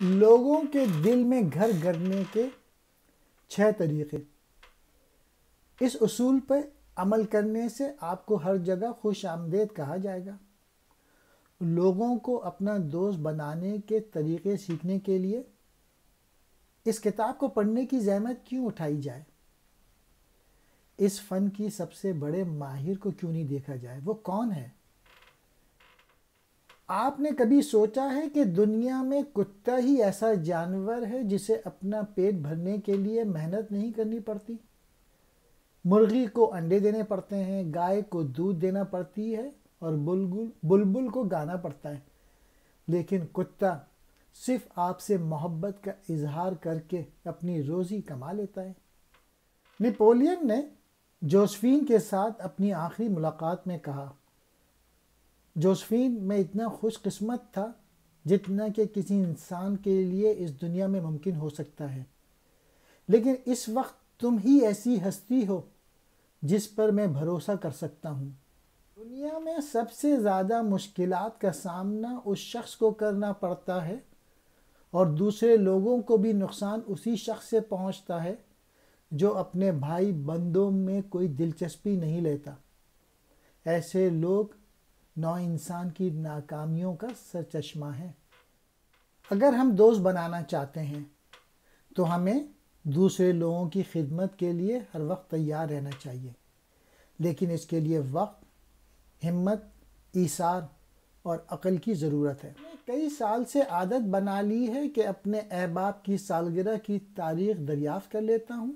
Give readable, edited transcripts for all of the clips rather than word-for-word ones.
لوگوں کے دل میں گھر کرنے کے 6 طریقے۔ اس اصول پر عمل کرنے سے آپ کو ہر جگہ خوش آمدید کہا جائے گا۔ لوگوں کو اپنا دوست بنانے کے طریقے سیکھنے کے لیے اس کتاب کو پڑھنے کی زحمت کیوں اٹھائی جائے؟ اس فن کی سب سے بڑے ماہر کو کیوں نہیں دیکھا جائے؟ وہ کون ہے؟ آپ نے کبھی سوچا ہے کہ دنیا میں کتا ہی ایسا جانور ہے جسے اپنا پیٹ بھرنے کے لیے محنت نہیں کرنی پڑتی؟ مرغی کو انڈے دینے پڑتے ہیں، گائے کو دودھ دینا پڑتی ہے اور بلبل کو گانا پڑتا ہے، لیکن کتا صرف آپ سے محبت کا اظہار کر کے اپنی روزی کما لیتا ہے۔ نپولین نے جوزفین کے ساتھ اپنی آخری ملاقات میں کہا، جوزفین، میں اتنا خوش قسمت تھا جتنا کہ کسی انسان کے لیے اس دنیا میں ممکن ہو سکتا ہے، لیکن اس وقت تم ہی ایسی ہستی ہو جس پر میں بھروسہ کر سکتا ہوں۔ دنیا میں سب سے زیادہ مشکلات کا سامنا اس شخص کو کرنا پڑتا ہے اور دوسرے لوگوں کو بھی نقصان اسی شخص سے پہنچتا ہے جو اپنے بھائی بندوں میں کوئی دلچسپی نہیں لیتا۔ ایسے لوگ نوع انسان کی ناکامیوں کا سرچشمہ ہیں۔ اگر ہم دوست بنانا چاہتے ہیں تو ہمیں دوسرے لوگوں کی خدمت کے لیے ہر وقت تیار رہنا چاہیے، لیکن اس کے لیے وقت، ہمت، ایثار اور عقل کی ضرورت ہے۔ میں کئی سال سے عادت بنا لی ہے کہ اپنے احباب کی سالگرہ کی تاریخ دریافت کر لیتا ہوں۔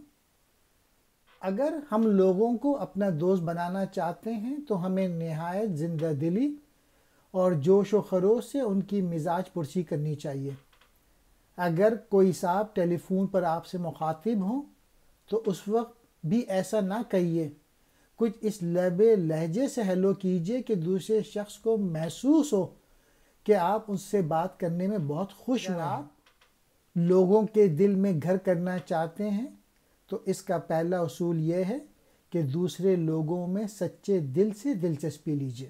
اگر ہم لوگوں کو اپنا دوست بنانا چاہتے ہیں تو ہمیں نہایت زندہ دلی اور جوش و خروش سے ان کی مزاج پرسی کرنی چاہیے۔ اگر کوئی صاحب ٹیلی فون پر آپ سے مخاطب ہوں تو اس وقت بھی ایسا نہ کہیے، کچھ اس لہجے سے ہیلو کیجئے کہ دوسرے شخص کو محسوس ہو کہ آپ اس سے بات کرنے میں بہت خوش ہوئے ہیں۔ لوگوں کے دل میں گھر کرنا چاہتے ہیں تو اس کا پہلا اصول یہ ہے کہ دوسرے لوگوں میں سچے دل سے دلچسپی لیجئے۔